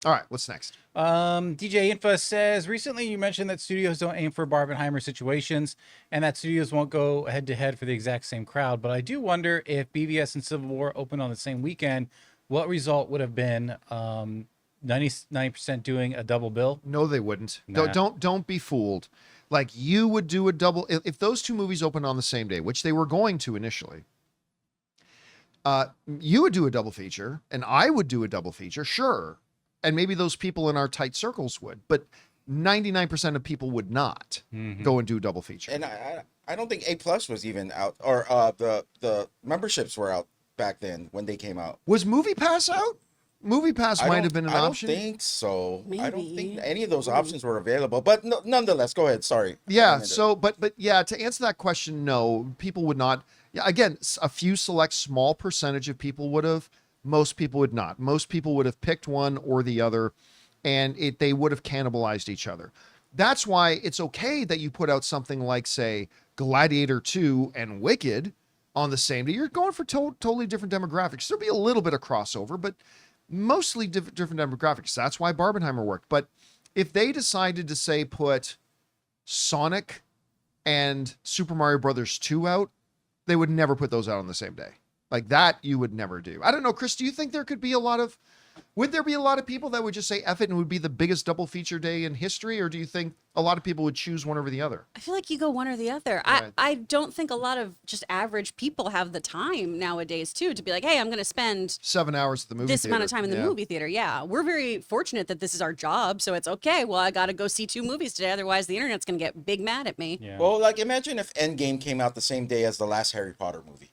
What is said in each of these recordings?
All right, what's next? DJ Infa says, recently you mentioned that studios don't aim for Barbenheimer situations and that studios won't go head to head for the exact same crowd. But I do wonder if BVS and Civil War opened on the same weekend, what result would have been 90% doing a double bill? No, they wouldn't. Nah. Don't be fooled. Like you would do a double if those two movies opened on the same day, which they were going to initially. You would do a double feature, and I would do a double feature, sure. And maybe those people in our tight circles would, but 99% of people would not go and do a double feature. And I don't think A+ was even out, or the memberships were out back then when they came out. Was Movie Pass out? Movie Pass might have been an option. I don't think so. I don't think Maybe. any of those options were available. But nonetheless, go ahead. Sorry. Yeah. So, but yeah, to answer that question, no, people would not. Yeah, again, a few select small percentage of people would have. Most people would not. Most people would have picked one or the other, and they would have cannibalized each other. That's why it's okay that you put out something like, say, Gladiator 2 and Wicked on the same day. You're going for totally different demographics. There'll be a little bit of crossover, but mostly different demographics. That's why Barbenheimer worked. But if they decided to, say, put Sonic and Super Mario Brothers 2 out, they would never put those out on the same day. Like that, you would never do. I don't know, Chris, do you think there could be would there be a lot of people that would just say F it and would be the biggest double feature day in history? Or do you think a lot of people would choose one over the other? I feel like you go one or the other. Right. I don't think a lot of just average people have the time nowadays too to be like, hey, I'm going to spend 7 hours at the movie this theater. amount of time in the Yeah. movie theater. Yeah, we're very fortunate that this is our job, so it's okay. Well, I got to go see 2 movies today, otherwise the internet's going to get big mad at me. Yeah. Well, like imagine if Endgame came out the same day as the last Harry Potter movie.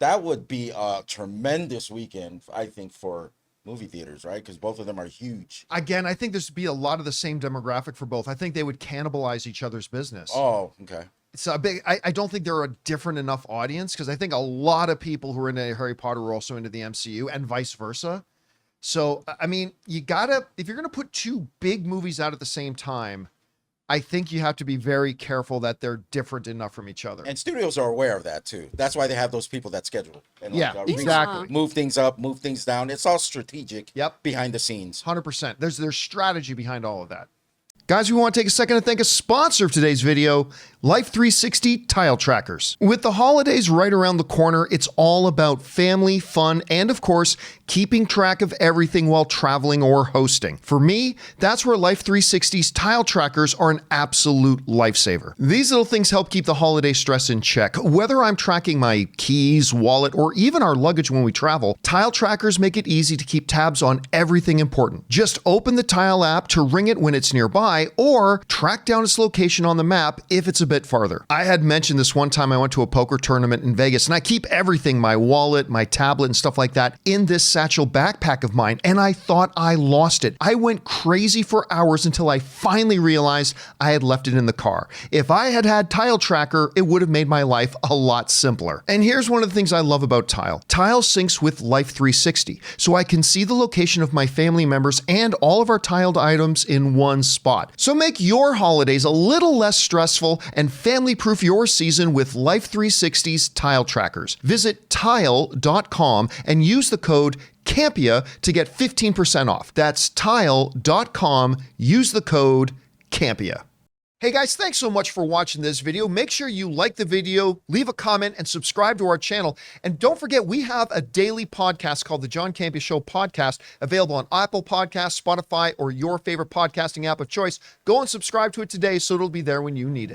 That would be a tremendous weekend, I think, for movie theaters, right? Because both of them are huge. Again, I think there's be a lot of the same demographic for both. I think they would cannibalize each other's business. Oh, okay. It's a big. I don't think they're a different enough audience because I think a lot of people who are into Harry Potter are also into the MCU and vice versa. So, I mean, you gotta, if you're gonna put 2 big movies out at the same time, I think you have to be very careful that they're different enough from each other. And studios are aware of that too. That's why they have those people that schedule. And Yeah, exactly. Move things up, move things down. It's all strategic. Yep. Behind the scenes. 100%. There's strategy behind all of that. Guys, we want to take a second to thank a sponsor of today's video, Life 360 Tile Trackers. With the holidays right around the corner, it's all about family, fun, and of course, keeping track of everything while traveling or hosting. For me, that's where Life 360's Tile Trackers are an absolute lifesaver. These little things help keep the holiday stress in check. Whether I'm tracking my keys, wallet, or even our luggage when we travel, Tile Trackers make it easy to keep tabs on everything important. Just open the Tile app to ring it when it's nearby, or track down its location on the map if it's a bit farther. I had mentioned this one time I went to a poker tournament in Vegas, and I keep everything, my wallet, my tablet, and stuff like that, in this satchel backpack of mine, and I thought I lost it. I went crazy for hours until I finally realized I had left it in the car. If I had had Tile Tracker, it would have made my life a lot simpler. And here's one of the things I love about Tile. Tile syncs with Life 360, so I can see the location of my family members and all of our tiled items in one spot. So make your holidays a little less stressful and family-proof your season with Life 360's Tile Trackers. Visit tile.com and use the code Campea to get 15% off. That's tile.com. Use the code Campea. Hey guys, thanks so much for watching this video. Make sure you like the video, leave a comment, and subscribe to our channel. And don't forget, we have a daily podcast called the John Campea Show podcast, available on Apple Podcasts, Spotify, or your favorite podcasting app of choice. Go and subscribe to it today so it'll be there when you need it.